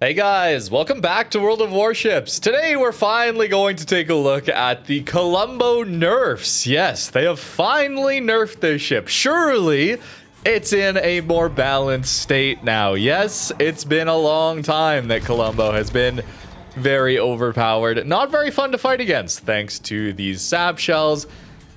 Hey guys, welcome back to World of Warships. Today we're finally going to take a look at the Colombo Nerfs. Yes, they have finally nerfed their ship. Surely it's in a more balanced state now. Yes, it's been a long time that Colombo has been very overpowered. Not very fun to fight against, thanks to these sap shells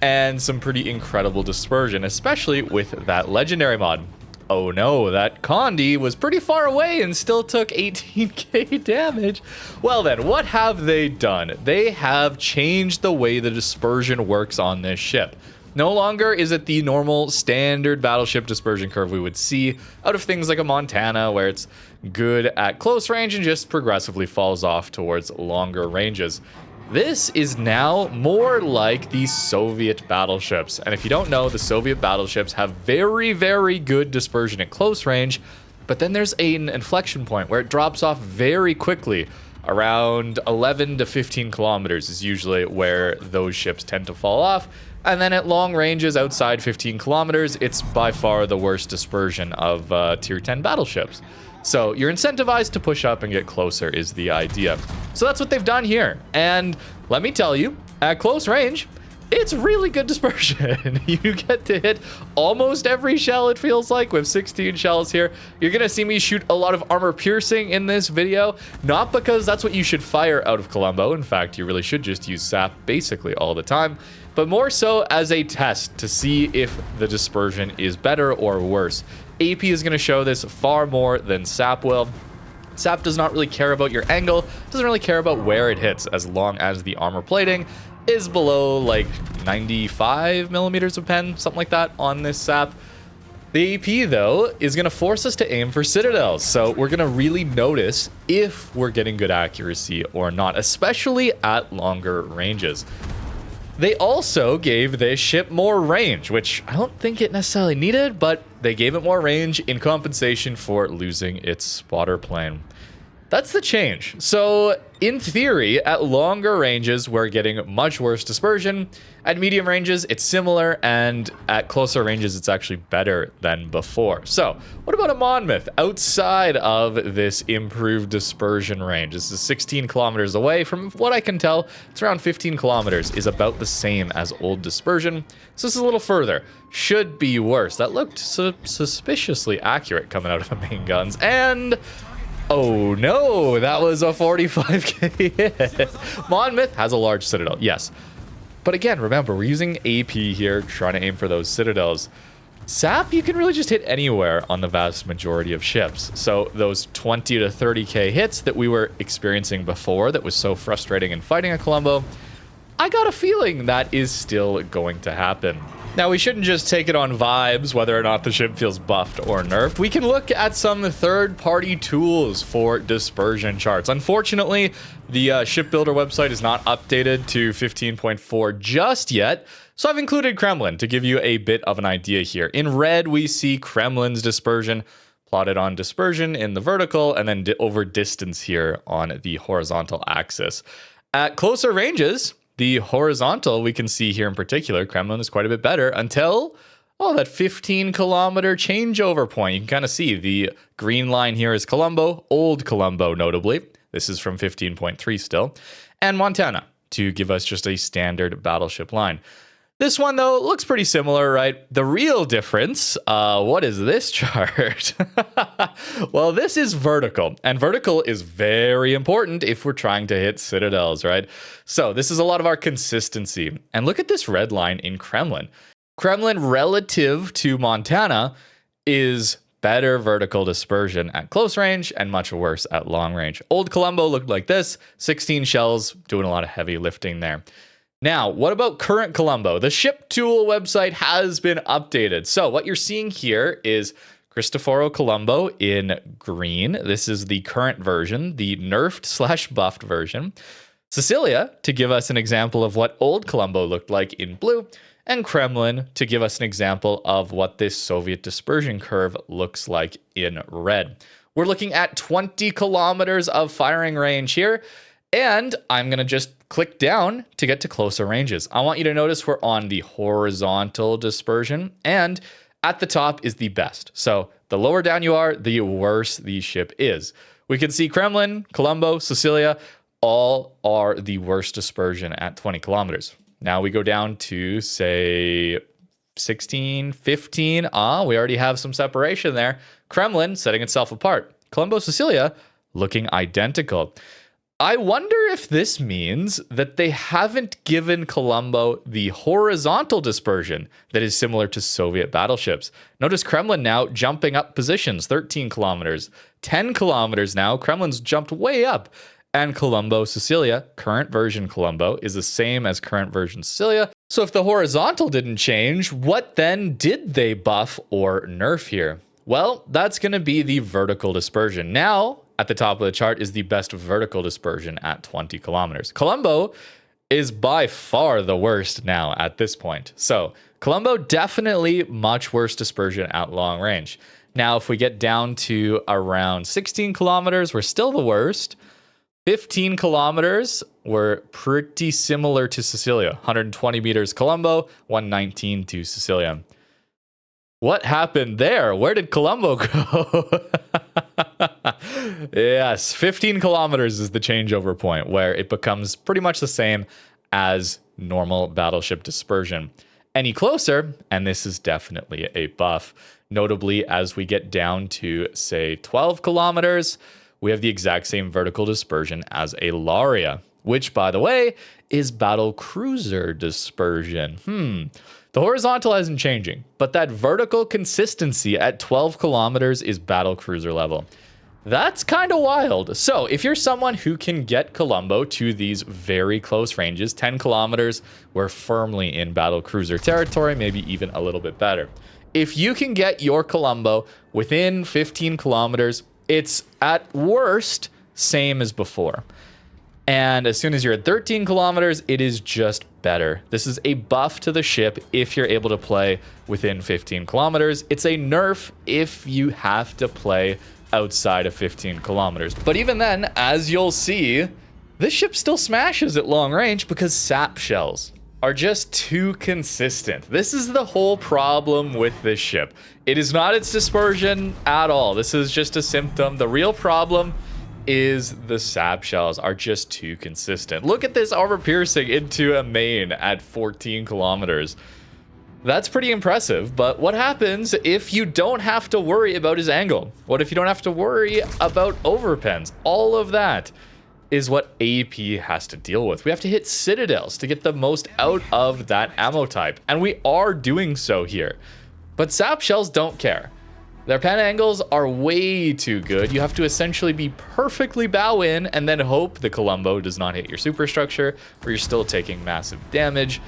and some pretty incredible dispersion, especially with that legendary mod. Oh no, that Condi was pretty far away and still took 18k damage. Well then, what have they done? They have changed the way the dispersion works on this ship. No longer is it the normal standard battleship dispersion curve we would see out of things like a Montana, where it's good at close range and just progressively falls off towards longer ranges. This is now more like the Soviet battleships. And if you don't know, the Soviet battleships have very, very good dispersion at close range, but then there's an inflection point where it drops off very quickly. Around 11 to 15 kilometers is usually where those ships tend to fall off. And then at long ranges outside 15 kilometers, it's by far the worst dispersion of tier 10 battleships. So you're incentivized to push up and get closer is the idea. So that's what they've done here. And let me tell you, at close range, it's really good dispersion. You get to hit almost every shell, it feels like, with 16 shells here. You're going to see me shoot a lot of armor piercing in this video, not because that's what you should fire out of Colombo. In fact, you really should just use sap basically all the time, but more so as a test to see if the dispersion is better or worse. AP is going to show this far more than sap will. Sap does not really care about your angle, doesn't really care about where it hits, as long as the armor plating is below like 95 millimeters of pen, something like that on this sap. The AP, though, is going to force us to aim for citadels, so we're going to really notice if we're getting good accuracy or not, especially at longer ranges. They also gave this ship more range, which I don't think it necessarily needed, but they gave it more range in compensation for losing its spotter plane. That's the change. So in theory, at longer ranges, we're getting much worse dispersion. At medium ranges, it's similar, and at closer ranges, it's actually better than before. So what about a Monmouth outside of this improved dispersion range? This is 16 kilometers away. From what I can tell, it's around 15 kilometers, is about the same as old dispersion. So this is a little further. Should be worse. That looked suspiciously accurate coming out of the main guns, and oh no, that was a 45k hit. Monmouth has a large citadel, yes. But again, remember, we're using AP here, trying to aim for those citadels. Sap, you can really just hit anywhere on the vast majority of ships. So those 20 to 30k hits that we were experiencing before that was so frustrating in fighting a Colombo, I got a feeling that is still going to happen. Now, we shouldn't just take it on vibes, whether or not the ship feels buffed or nerfed. We can look at some third-party tools for dispersion charts. Unfortunately, the shipbuilder website is not updated to 15.4 just yet, so I've included Kremlin to give you a bit of an idea here. In red, we see Kremlin's dispersion plotted on dispersion in the vertical, and then over distance here on the horizontal axis. At closer ranges, the horizontal, we can see here in particular, Kremlin is quite a bit better until, that 15-kilometer changeover point. You can kind of see the green line here is Colombo, old Colombo notably. This is from 15.3 still. And Montana, to give us just a standard battleship line. This one, though, looks pretty similar, right? The real difference, what is this chart? Well, this is vertical, and vertical is very important if we're trying to hit citadels, right? So this is a lot of our consistency. And look at this red line in Kremlin. Kremlin, relative to Montana, is better vertical dispersion at close range and much worse at long range. Old Colombo looked like this, 16 shells, doing a lot of heavy lifting there. Now, what about current Colombo? The Ship Tool website has been updated. So what you're seeing here is Christoforo Colombo in green. This is the current version, the nerfed / buffed version. Sicilia, to give us an example of what old Colombo looked like in blue. And Kremlin, to give us an example of what this Soviet dispersion curve looks like in red. We're looking at 20 kilometers of firing range here. And I'm going to just click down to get to closer ranges. I want you to notice we're on the horizontal dispersion, and at the top is the best. So the lower down you are, the worse the ship is. We can see Kremlin, Colombo, Sicilia, all are the worst dispersion at 20 kilometers. Now we go down to, say, 16, 15. We already have some separation there. Kremlin setting itself apart. Colombo, Sicilia looking identical. I wonder if this means that they haven't given Colombo the horizontal dispersion that is similar to Soviet battleships. Notice Kremlin now jumping up positions, 13 kilometers, 10 kilometers now. Kremlin's jumped way up. And Colombo, Sicilia, current version Colombo, is the same as current version Sicilia. So if the horizontal didn't change, what then did they buff or nerf here? Well, that's going to be the vertical dispersion. Now, at the top of the chart is the best vertical dispersion at 20 kilometers. Colombo is by far the worst now at this point. So Colombo definitely much worse dispersion at long range. Now, if we get down to around 16 kilometers, we're still the worst. 15 kilometers, we're pretty similar to Sicilia. 120 meters Colombo, 119 to Sicilia. What happened there? Where did Colombo go? Yes, 15 kilometers is the changeover point where it becomes pretty much the same as normal battleship dispersion. Any closer, and this is definitely a buff, notably as we get down to, say, 12 kilometers, we have the exact same vertical dispersion as a Laria, which, by the way, is battle cruiser dispersion. The horizontal isn't changing, but that vertical consistency at 12 kilometers is battle cruiser level. That's kind of wild. So if you're someone who can get Colombo to these very close ranges, 10 kilometers, we're firmly in battle cruiser territory, maybe even a little bit better. If you can get your Colombo within 15 kilometers, it's at worst same as before. And as soon as you're at 13 kilometers, it is just better. This is a buff to the ship if you're able to play within 15 kilometers. It's a nerf if you have to play outside of 15 kilometers. But even then, as you'll see, this ship still smashes at long range because sap shells are just too consistent. This is the whole problem with this ship. It is not its dispersion at all. This is just a symptom. The real problem is the sap shells are just too consistent. Look at this armor piercing into a main at 14 kilometers. That's pretty impressive, but what happens if you don't have to worry about his angle? What if you don't have to worry about overpens? All of that is what AP has to deal with. We have to hit citadels to get the most out of that ammo type, and we are doing so here. But sap shells don't care. Their pen angles are way too good. You have to essentially be perfectly bow in and then hope the Colombo does not hit your superstructure, or you're still taking massive damage.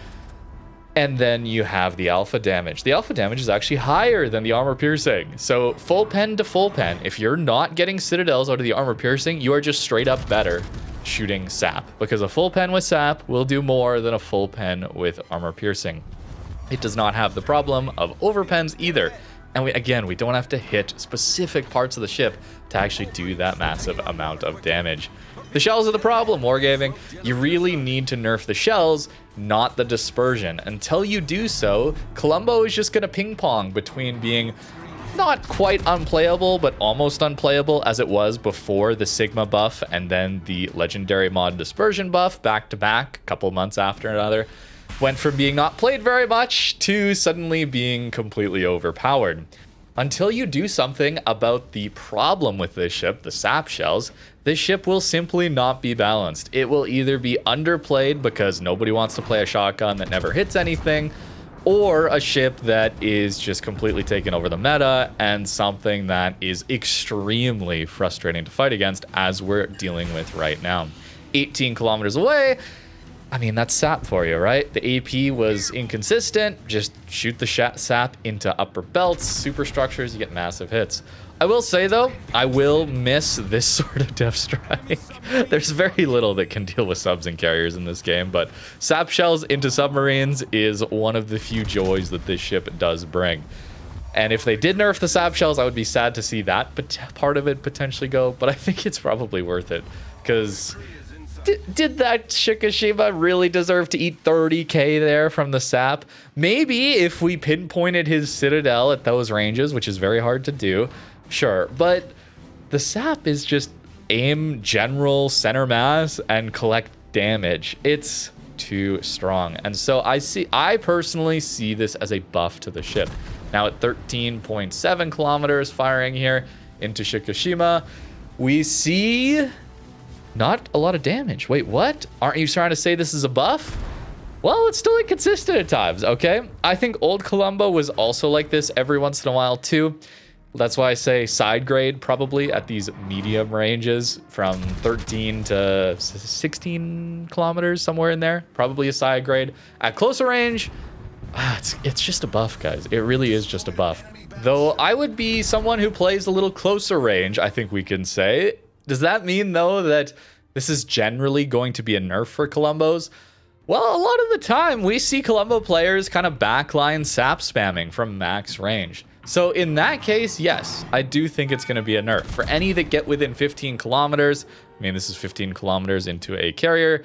And then you have the alpha damage. The alpha damage is actually higher than the armor piercing. So full pen to full pen, if you're not getting citadels out of the armor piercing, you are just straight up better shooting sap, because a full pen with sap will do more than a full pen with armor piercing. It does not have the problem of overpens either. And we don't have to hit specific parts of the ship to actually do that massive amount of damage. The shells are the problem, Wargaming. You really need to nerf the shells, not the dispersion. Until you do so, Colombo is just going to ping pong between being not quite unplayable, but almost unplayable as it was before the Sigma buff and then the legendary mod dispersion buff back to back, a couple months after another. Went from being not played very much to suddenly being completely overpowered. Until you do something about the problem with this ship, the sap shells, this ship will simply not be balanced. It will either be underplayed because nobody wants to play a shotgun that never hits anything, or a ship that is just completely taken over the meta and something that is extremely frustrating to fight against, as we're dealing with right now. 18 kilometers away, I mean, that's sap for you, right? The AP was inconsistent. Just shoot the sap into upper belts, superstructures, you get massive hits. I will say, though, I will miss this sort of Death Strike. There's very little that can deal with subs and carriers in this game, but sap shells into submarines is one of the few joys that this ship does bring. And if they did nerf the sap shells, I would be sad to see that part of it potentially go, but I think it's probably worth it, because did that Shikishima really deserve to eat 30k there from the sap? Maybe if we pinpointed his citadel at those ranges, which is very hard to do, sure. But the sap is just aim general center mass and collect damage. It's too strong. And so I personally see this as a buff to the ship. Now at 13.7 kilometers firing here into Shikishima, we see not a lot of damage. Wait, what? Aren't you trying to say this is a buff? Well, it's still inconsistent at times, okay? I think old Colombo was also like this every once in a while too. That's why I say side grade probably at these medium ranges from 13 to 16 kilometers, somewhere in there. Probably a side grade. At closer range, it's just a buff, guys. It really is just a buff. Though I would be someone who plays a little closer range, I think we can say. Does that mean, though, that this is generally going to be a nerf for Colombos? Well, a lot of the time, we see Colombo players kind of backline sap spamming from max range. So in that case, yes, I do think it's going to be a nerf. For any that get within 15 kilometers, I mean, this is 15 kilometers into a carrier.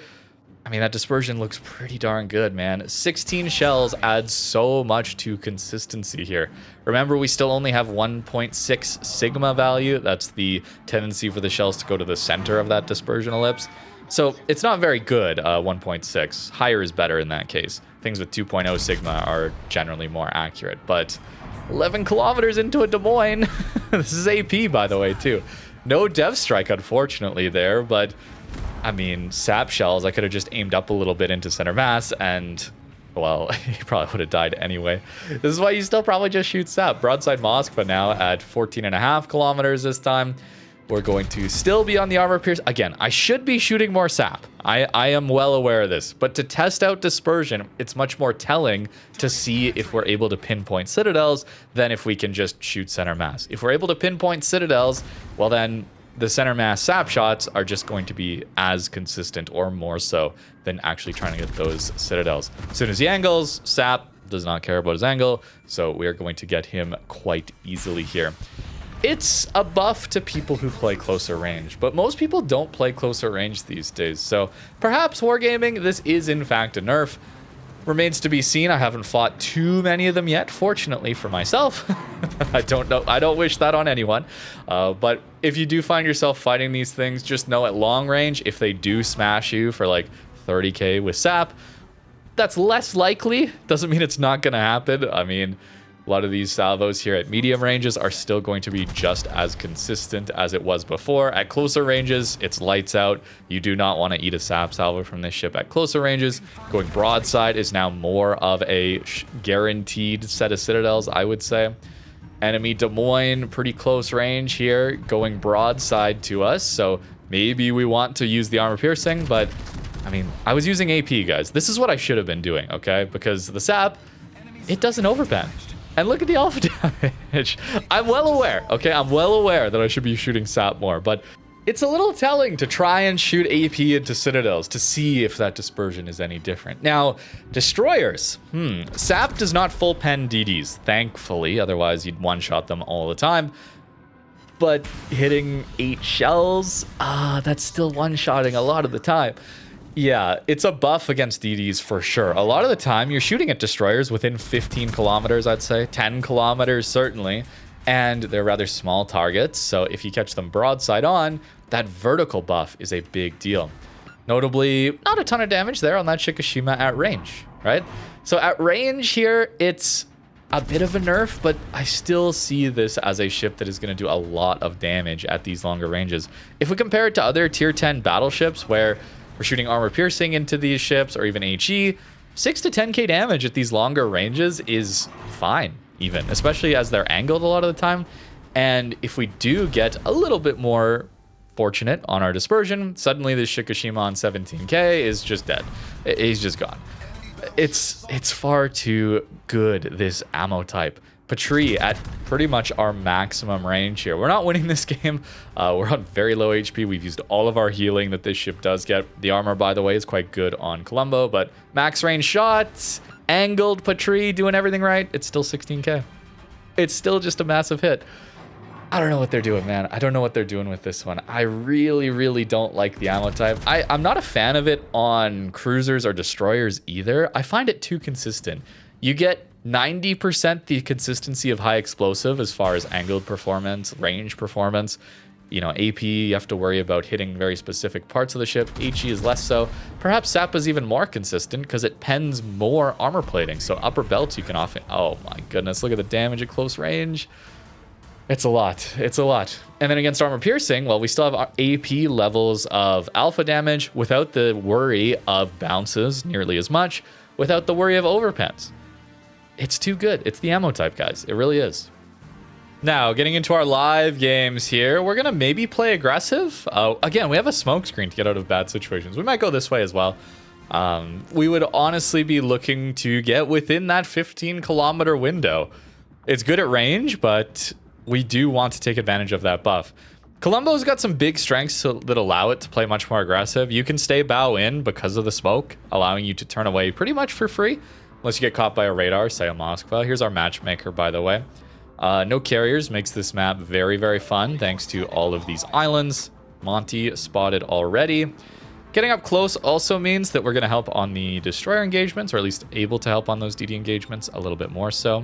I mean, that dispersion looks pretty darn good, man. 16 shells adds so much to consistency here. Remember, we still only have 1.6 sigma value. That's the tendency for the shells to go to the center of that dispersion ellipse. So it's not very good, 1.6. Higher is better in that case. Things with 2.0 sigma are generally more accurate, but 11 kilometers into a Des Moines. This is AP, by the way, too. No dev strike, unfortunately, there, but I mean, sap shells, I could have just aimed up a little bit into center mass and, well, he probably would have died anyway. This is why you still probably just shoot sap. Broadside Moskva now at 14.5 kilometers this time. We're going to still be on the armor pierce. Again, I should be shooting more sap. I am well aware of this. But to test out dispersion, it's much more telling to see if we're able to pinpoint citadels than if we can just shoot center mass. If we're able to pinpoint citadels, well then the center mass sap shots are just going to be as consistent or more so than actually trying to get those citadels. As soon as he angles, sap does not care about his angle, so we are going to get him quite easily here. It's a buff to people who play closer range, but most people don't play closer range these days. So perhaps Wargaming, this is in fact a nerf. Remains to be seen. I haven't fought too many of them yet, fortunately for myself. I don't know. I don't wish that on anyone. But if you do find yourself fighting these things, just know at long range, if they do smash you for like 30k with sap, that's less likely. Doesn't mean it's not going to happen. I mean, a lot of these salvos here at medium ranges are still going to be just as consistent as it was before. At closer ranges, it's lights out. You do not want to eat a sap salvo from this ship at closer ranges. Going broadside is now more of a guaranteed set of citadels, I would say. Enemy Des Moines, pretty close range here, going broadside to us. So maybe we want to use the armor piercing, but I mean, I was using AP, guys. This is what I should have been doing, okay? Because the sap, it doesn't overpen. And look at the alpha damage. I'm well aware, okay? I'm well aware that I should be shooting sap more, but it's a little telling to try and shoot AP into citadels to see if that dispersion is any different. Now, destroyers. Sap does not full pen DDs, thankfully. Otherwise, you'd one-shot them all the time. But hitting 8 shells, that's still one-shotting a lot of the time. Yeah, it's a buff against DDs for sure. A lot of the time, you're shooting at destroyers within 15 kilometers, I'd say. 10 kilometers, certainly. And they're rather small targets, so if you catch them broadside on, that vertical buff is a big deal. Notably, not a ton of damage there on that Shikishima at range, right? So at range here, it's a bit of a nerf, but I still see this as a ship that is going to do a lot of damage at these longer ranges. If we compare it to other tier 10 battleships where we're shooting armor piercing into these ships, or even HE, 6 to 10k damage at these longer ranges is fine, even, especially as they're angled a lot of the time. And if we do get a little bit more fortunate on our dispersion, suddenly this Shikishima on 17k is just dead. He's just gone. It's far too good, this ammo type. Patrie at pretty much our maximum range here. We're not winning this game. We're on very low HP. We've used all of our healing that this ship does get. The armor, by the way, is quite good on Colombo, but max range shots, angled Patrie, doing everything right. It's still 16k. It's still just a massive hit. I don't know what they're doing, man. I don't know what they're doing with this one. I really, really don't like the ammo type. I'm not a fan of it on cruisers or destroyers either. I find it too consistent. You get 90% the consistency of high explosive as far as angled performance, range performance. You know, AP, you have to worry about hitting very specific parts of the ship. HE is less so. Perhaps SAP is even more consistent because it pens more armor plating. So upper belts you can often... Oh my goodness, look at the damage at close range. It's a lot. It's a lot. And then against armor piercing, well, we still have AP levels of alpha damage without the worry of bounces nearly as much, without the worry of overpens. It's too good. It's the ammo type, guys. It really is. Now, getting into our live games here, we're going to maybe play aggressive. Again, we have a smoke screen to get out of bad situations. We might go this way as well. We would honestly be looking to get within that 15-kilometer window. It's good at range, but we do want to take advantage of that buff. Colombo's got some big strengths that allow it to play much more aggressive. You can stay bow in because of the smoke, allowing you to turn away pretty much for free, unless you get caught by a radar, say a Moskva. Here's our matchmaker, by the way. No carriers makes this map very, very fun, thanks to all of these islands. Monty spotted already. Getting up close also means that we're going to help on the destroyer engagements, or at least able to help on those DD engagements a little bit more so.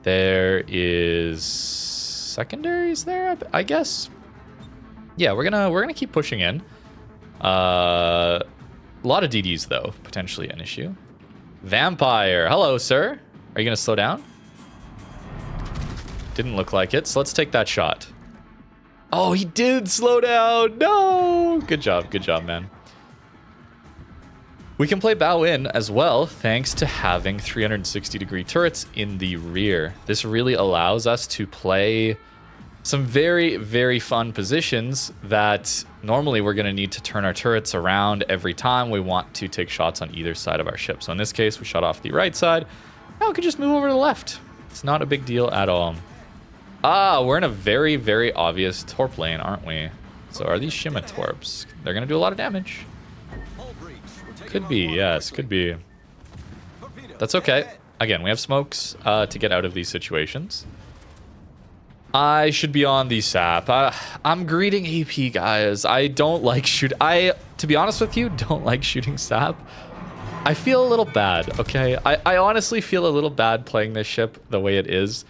There is secondaries there, I guess. Yeah, we're gonna keep pushing in. A lot of DDs though, potentially an issue. Vampire, hello, sir. Are you gonna slow down? Didn't look like it, so let's take that shot. Oh, he did slow down. No, good job, man. We can play bow in as well, thanks to having 360-degree turrets in the rear. This really allows us to play some very, very fun positions that normally we're going to need to turn our turrets around every time we want to take shots on either side of our ship. So in this case, we shot off the right side. Now we can just move over to the left. It's not a big deal at all. Ah, we're in a very, very obvious torp lane, aren't we? So are these Shima torps? They're going to do a lot of damage. Could be, yes, could be. That's okay. Again, we have smokes to get out of these situations. I should be on the SAP. I'm greeting AP, guys. I don't like to be honest with you, don't like shooting SAP. I feel a little bad, okay? I honestly feel a little bad playing this ship the way it is.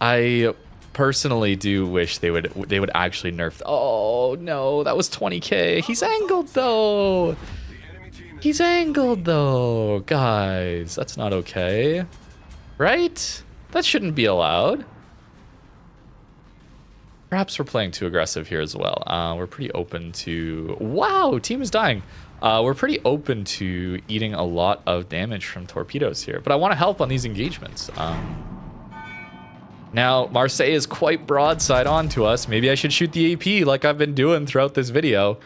I personally do wish they would actually nerf. Oh, no, that was 20k. He's angled, though. He's angled, though. Guys, that's not okay. Right? That shouldn't be allowed. Perhaps we're playing too aggressive here as well. We're pretty open to... Wow, team is dying. We're pretty open to eating a lot of damage from torpedoes here. But I want to help on these engagements. Now, Marseille is quite broadside onto us. Maybe I should shoot the AP like I've been doing throughout this video.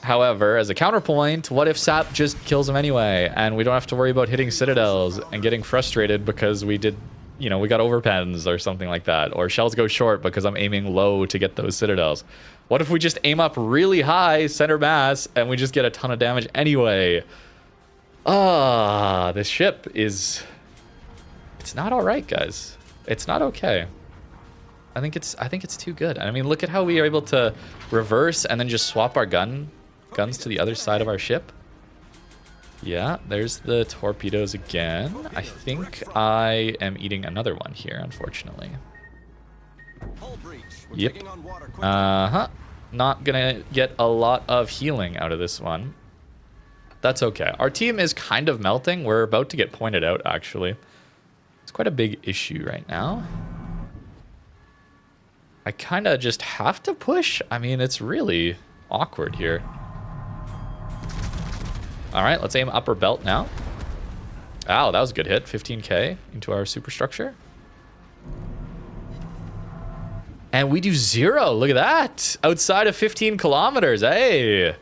However, as a counterpoint, what if SAP just kills him anyway, and we don't have to worry about hitting citadels and getting frustrated because we did, you know, we got overpens or something like that, or shells go short because I'm aiming low to get those citadels. What if we just aim up really high, center mass, and we just get a ton of damage anyway? This ship is... It's not all right, guys. It's not okay. I think it's too good. I mean, look at how we are able to reverse and then just swap our guns to the other side of our ship. Yeah, there's the torpedoes again. I think I am eating another one here, unfortunately. Yep. Not gonna get a lot of healing out of this one. That's okay. Our team is kind of melting. We're about to get pointed out, actually. It's quite a big issue right now. I kind of just have to push. I mean, it's really awkward here. All right, let's aim upper belt now. Ow, that was a good hit. 15k into our superstructure. And we do 0. Look at that. Outside of 15 kilometers. Hey.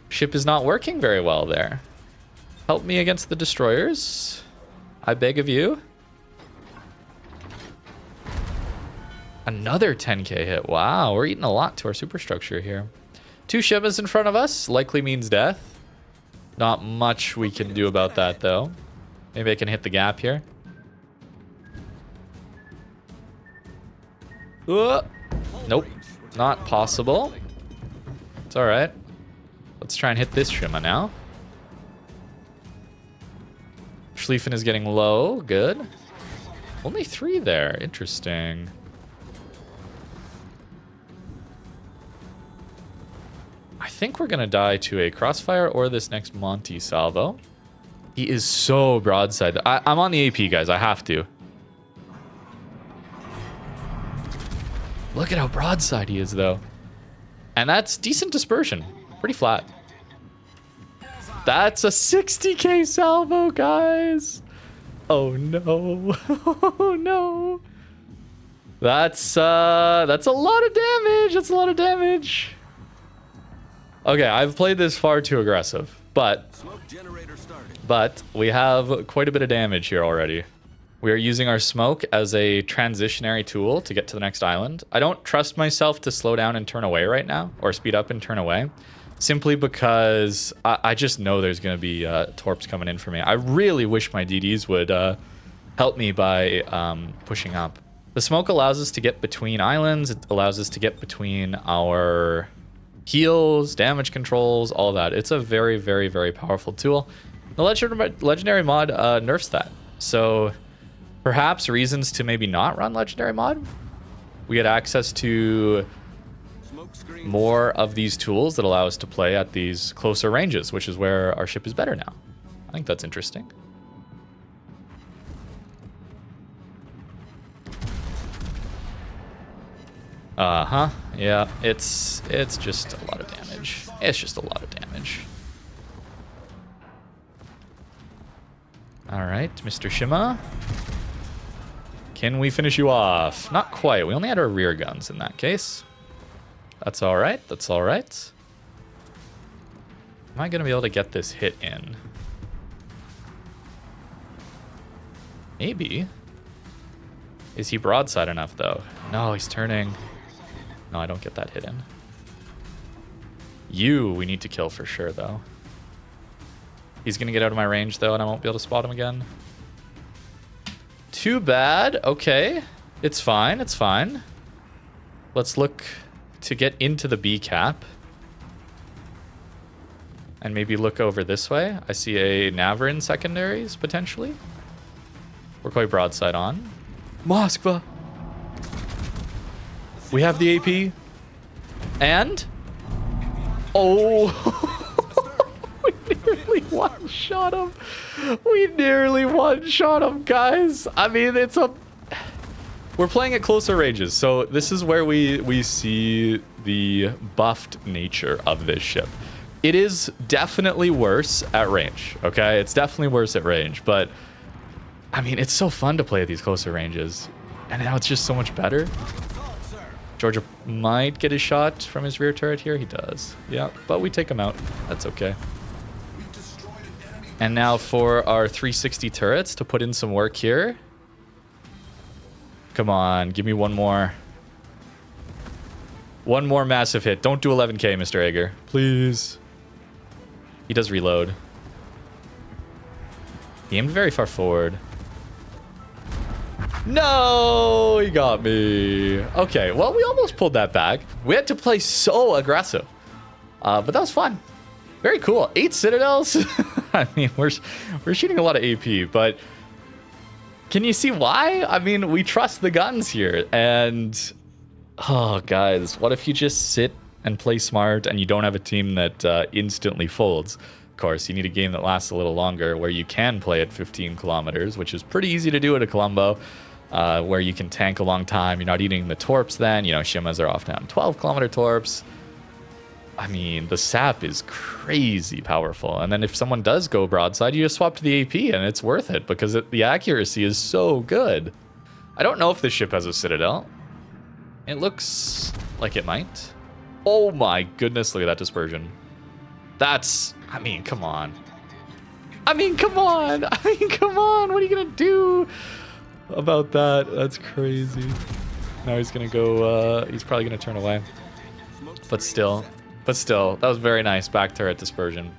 Ship is not working very well there. Help me against the destroyers. I beg of you. Another 10k hit. Wow, we're eating a lot to our superstructure here. 2 Shimas in front of us. Likely means death. Not much we can do about that, though. Maybe I can hit the gap here. Nope. Not possible. It's all right. Let's try and hit this Shima now. Schlieffen is getting low. Good. Only 3 there. Interesting. I think we're going to die to a crossfire or this next Monty salvo. He is so broadside. I'm on the AP, guys. I have to. Look at how broadside he is, though. And that's decent dispersion. Pretty flat. That's a 60k salvo, guys. Oh, no. Oh, no. That's a lot of damage. That's a lot of damage. Okay, I've played this far too aggressive, but we have quite a bit of damage here already. We are using our smoke as a transitionary tool to get to the next island. I don't trust myself to slow down and turn away right now, or speed up and turn away, simply because I just know there's going to be torps coming in for me. I really wish my DDs would help me by pushing up. The smoke allows us to get between islands. It allows us to get between our heals, damage controls, all that. It's a very, very, very powerful tool. The legendary mod nerfs that. So perhaps reasons to maybe not run legendary mod. We get access to more of these tools that allow us to play at these closer ranges, which is where our ship is better now. I think that's interesting. Uh-huh. Yeah, it's just a lot of damage. It's just a lot of damage. All right, Mr. Shima. Can we finish you off? Not quite. We only had our rear guns in that case. That's all right. That's all right. Am I going to be able to get this hit in? Maybe. Is he broadside enough, though? No, he's turning. No, I don't get that hit in. We need to kill for sure, though. He's going to get out of my range, though, and I won't be able to spot him again. Too bad. Okay. It's fine. It's fine. Let's look to get into the B cap. And maybe look over this way. I see a Navarin secondaries, potentially. We're quite broadside on. Moskva! We have the AP. And? Oh! We nearly one-shot him. We nearly one-shot him, guys. I mean, it's a... We're playing at closer ranges, so this is where we see the buffed nature of this ship. It is definitely worse at range, okay? It's definitely worse at range, but... I mean, it's so fun to play at these closer ranges. And now it's just so much better. Georgia might get a shot from his rear turret here. He does. Yeah, but we take him out. That's okay. And now for our 360 turrets to put in some work here. Come on, give me one more. One more massive hit. Don't do 11k, Mr. Ager. Please. He does reload. He aimed very far forward. No, he got me. Okay, well, we almost pulled that back. We had to play so aggressive. But that was fun. Very cool. 8 citadels. I mean, we're shooting a lot of AP, but can you see why? I mean, we trust the guns here. And, oh, guys, what if you just sit and play smart and you don't have a team that instantly folds? Of course, you need a game that lasts a little longer where you can play at 15 kilometers, which is pretty easy to do at a Colombo, where you can tank a long time. You're not eating the torps then. You know, Shimas are often on 12-kilometer torps. I mean, the sap is crazy powerful. And then if someone does go broadside, you just swap to the AP and it's worth it because the accuracy is so good. I don't know if this ship has a citadel. It looks like it might. Oh my goodness, look at that dispersion. That's... I mean, come on. I mean, come on. I mean, come on. What are you going to do about that? That's crazy. Now he's going to go... he's probably going to turn away. But still, that was very nice. Back turret dispersion.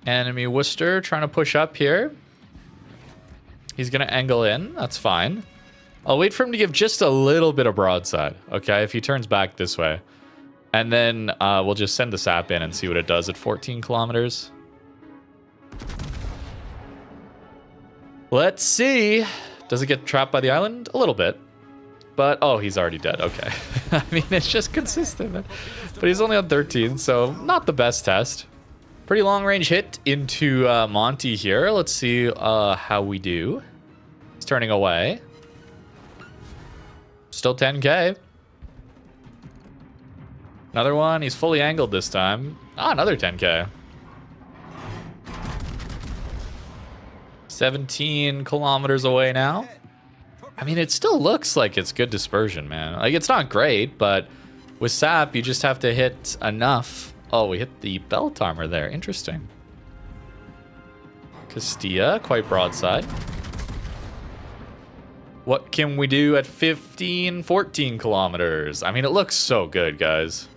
Enemy Worcester trying to push up here. He's going to angle in. That's fine. I'll wait for him to give just a little bit of broadside. Okay, if he turns back this way. And then we'll just send the sap in and see what it does at 14 kilometers. Let's see. Does it get trapped by the island? A little bit. But, oh, he's already dead. Okay. I mean, it's just consistent. But he's only on 13, so not the best test. Pretty long range hit into Monty here. Let's see how we do. He's turning away. Still 10k. Another one. He's fully angled this time. Ah, another 10k. 17 kilometers away now. I mean, it still looks like it's good dispersion, man. Like, it's not great, but with sap, you just have to hit enough. Oh, we hit the belt armor there. Interesting. Castilla, quite broadside. What can we do at 15, 14 kilometers? I mean, it looks so good, guys.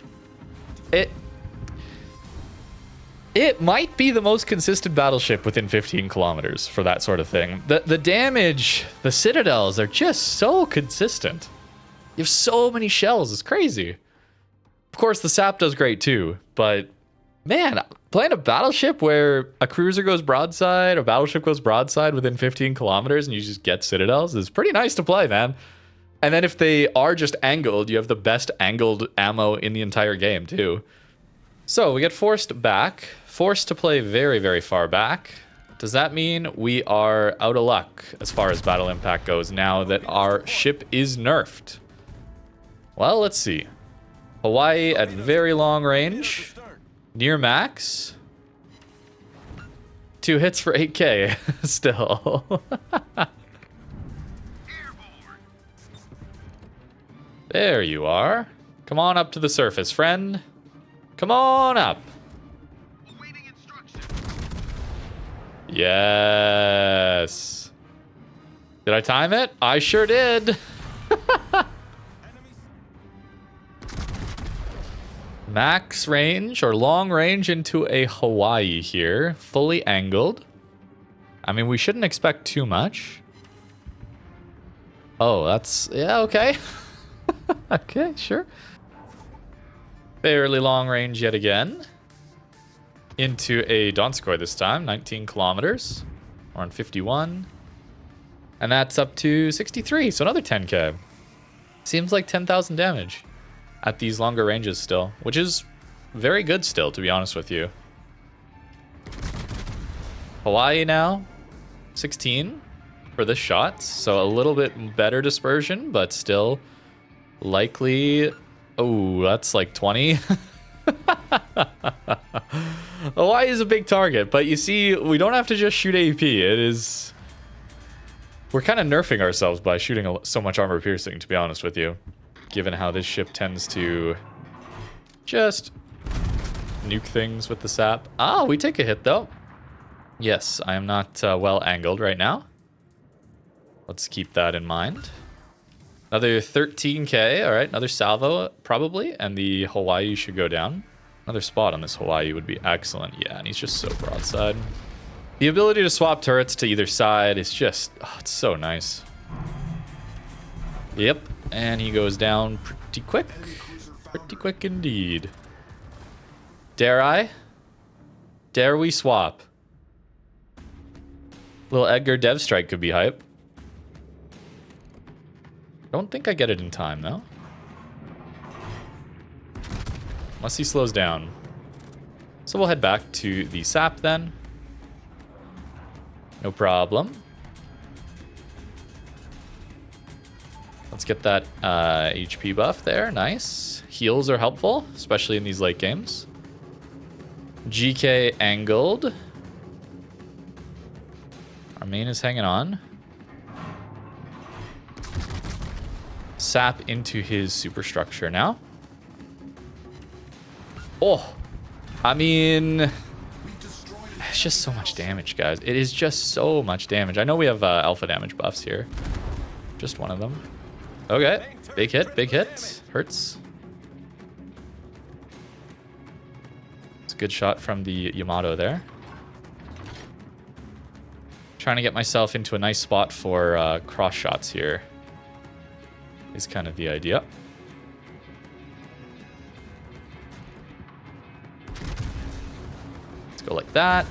It might be the most consistent battleship within 15 kilometers for that sort of thing. The damage, the citadels are just so consistent. You have so many shells, it's crazy. Of course, the sap does great too, but man, playing a battleship where a cruiser goes broadside, a battleship goes broadside within 15 kilometers and you just get citadels is pretty nice to play, man. And then if they are just angled, you have the best angled ammo in the entire game too. So we get forced back, forced to play very, very far back. Does that mean we are out of luck as far as battle impact goes now that our ship is nerfed? Well, let's see. Hawaii at very long range, near max. 2 hits for 8k still. There you are. Come on up to the surface, friend. Come on up. Yes. Did I time it? I sure did. Max range or long range into a Hawaii here. Fully angled. I mean, we shouldn't expect too much. Oh, that's... yeah, okay. Okay, sure. Fairly long range yet again. Into a Donskoy this time, 19 kilometers. We're on 51. And that's up to 63, so another 10k. Seems like 10,000 damage at these longer ranges still, which is very good still, to be honest with you. Hawaii now, 16 for this shot, so a little bit better dispersion, but still likely... oh, that's like 20. Hawaii is a big target, but you see, we don't have to just shoot AP. It is... we're kind of nerfing ourselves by shooting so much armor piercing, to be honest with you. Given how this ship tends to just nuke things with the sap. Ah, we take a hit, though. Yes, I am not well angled right now. Let's keep that in mind. Another 13k, all right, another salvo probably, and the Hawaii should go down. Another spot on this Hawaii would be excellent. Yeah, and he's just so broadside. The ability to swap turrets to either side is just, oh, it's so nice. Yep, and he goes down pretty quick. Pretty quick indeed. Dare I? Dare we swap? Little Edgar Dev Strike could be hype. Don't think I get it in time, though. Unless he slows down. So we'll head back to the sap then. No problem. Let's get that HP buff there. Nice. Heals are helpful, especially in these late games. GK angled. Our main is hanging on. Sap into his superstructure now. Oh, I mean, it's just so much damage, guys. It is just so much damage. I know we have alpha damage buffs here. Just one of them. Okay, big hit, big hit. Hurts. It's a good shot from the Yamato there. Trying to get myself into a nice spot for cross shots here is kind of the idea. Let's go like that.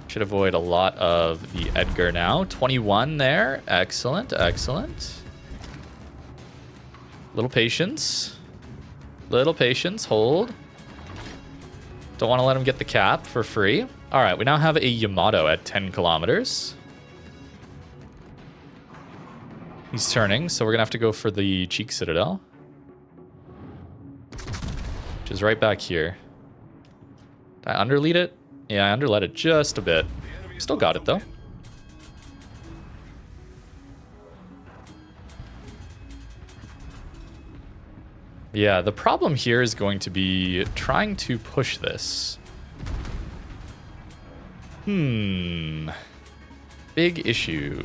Should avoid a lot of the Edgar now. 21 there. Excellent, excellent. Little patience. Little patience. Hold. Don't want to let him get the cap for free. All right, we now have a Yamato at 10 kilometers. He's turning, so we're going to have to go for the Cheek Citadel. Which is right back here. Did I underlead it? Yeah, I underlet it just a bit. Still got it, though. Yeah, the problem here is going to be trying to push this. Big issue.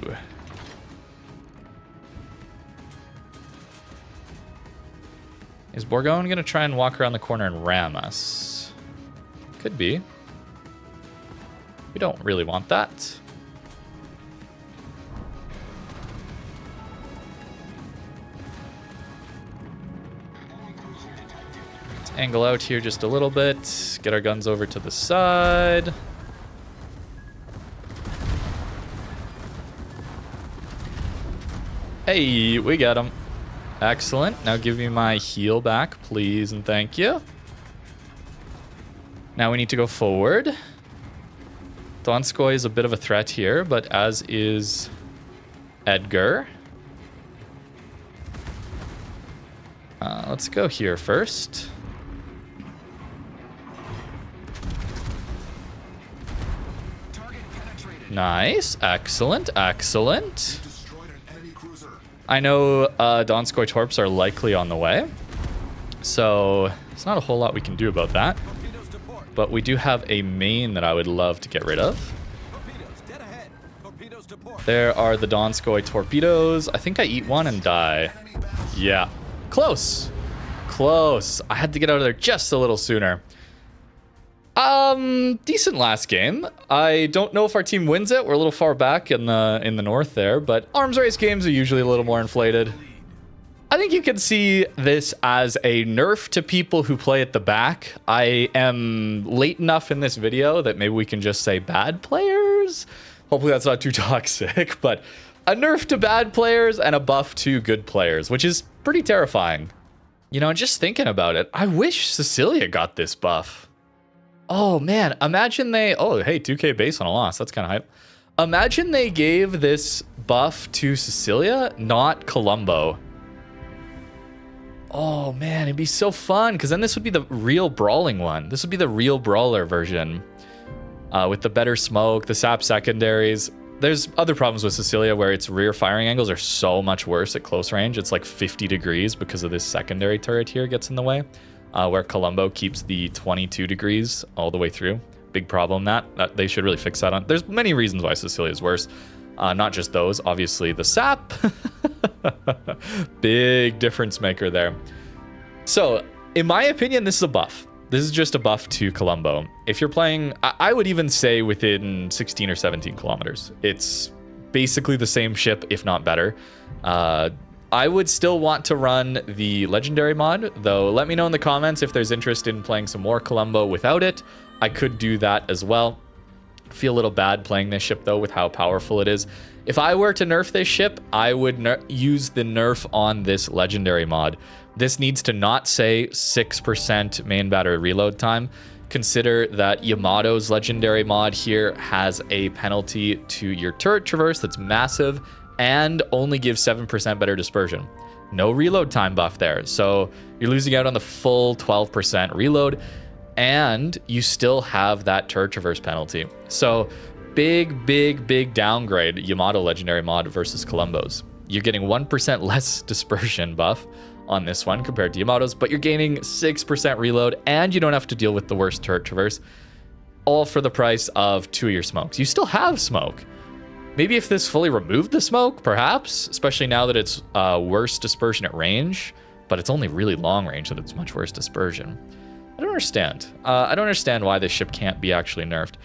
Is Bourgogne going to try and walk around the corner and ram us? Could be. We don't really want that. Let's angle out here just a little bit. Get our guns over to the side. Hey, we got him. Excellent. Now give me my heal back, please, and thank you. Now we need to go forward. Donskoy is a bit of a threat here, but as is Edgar. Let's go here first. Nice. Excellent. Excellent. I know Donskoy Torps are likely on the way, so there's not a whole lot we can do about that. But we do have a main that I would love to get rid of. There are the Donskoy torpedoes. I think I eat one and die. Yeah. Close. Close. I had to get out of there just a little sooner. Decent last game. I don't know if our team wins it. We're a little far back in the north there, but arms race games are usually a little more inflated. I think you can see this as a nerf to people who play at the back. I am late enough in this video that maybe we can just say bad players. Hopefully that's not too toxic, but a nerf to bad players and a buff to good players, which is pretty terrifying. You know, just thinking about it, I wish Sicilia got this buff. Oh man, imagine they, oh hey, 2k base on a loss, that's kind of hype. Imagine they gave this buff to Sicilia, not Colombo. Oh man, it'd be so fun, because then this would be the real brawling one. This would be the real brawler version. With the better smoke, the sap secondaries. There's other problems with Sicilia where its rear firing angles are so much worse at close range. It's like 50 degrees because of this secondary turret here gets in the way. Where Colombo keeps the 22 degrees all the way through. Big problem that they should really fix that on. There's many reasons why Sicilia is worse. Not just those, obviously the sap. Big difference maker there. So, in my opinion, this is a buff. This is just a buff to Colombo. If you're playing, I would even say within 16 or 17 kilometers. It's basically the same ship, if not better. I would still want to run the legendary mod, though let me know in the comments if there's interest in playing some more Colombo without it. I could do that as well. Feel a little bad playing this ship though with how powerful it is. If I were to nerf this ship, I would use the nerf on this legendary mod. This needs to not say 6% main battery reload time. Consider that Yamato's legendary mod here has a penalty to your turret traverse that's massive and only gives 7% better dispersion. No reload time buff there. So you're losing out on the full 12% reload, and you still have that turret traverse penalty. So big downgrade Yamato legendary mod versus Colombo's. You're getting 1% less dispersion buff on this one compared to Yamato's, but you're gaining 6% reload, and you don't have to deal with the worst turret traverse, all for the price of 2 of your smokes. You still have smoke. Maybe if this fully removed the smoke, perhaps, especially now that it's worse dispersion at range, but it's only really long range that it's much worse dispersion. I don't understand. I don't understand why this ship can't be actually nerfed.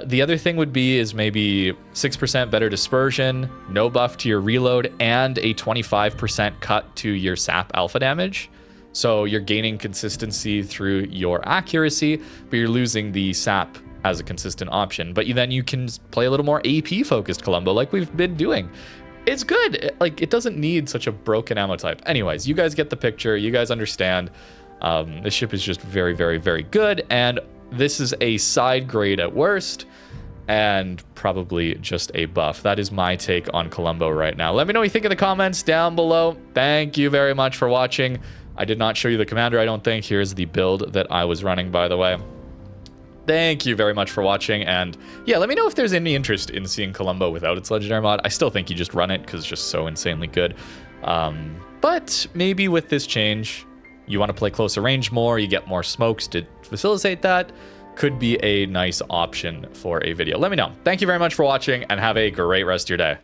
The other thing would be is maybe 6% better dispersion, no buff to your reload, and a 25% cut to your sap alpha damage. So you're gaining consistency through your accuracy, but you're losing the sap as a consistent option. But then you can play a little more AP focused Colombo like we've been doing. it's good. Like, it doesn't need such a broken ammo type. Anyways, you guys get the picture. You guys understand. This ship is just very, very, very good. And this is a side grade at worst. And probably just a buff. That is my take on Colombo right now. Let me know what you think in the comments down below. Thank you very much for watching. I did not show you the commander, I don't think. Here's the build that I was running, by the way. Thank you very much for watching, and yeah, let me know if there's any interest in seeing Colombo without its legendary mod. I still think you just run it because it's just so insanely good. But maybe with this change, you want to play closer range more, you get more smokes to facilitate that. Could be a nice option for a video. Let me know. Thank you very much for watching, and have a great rest of your day.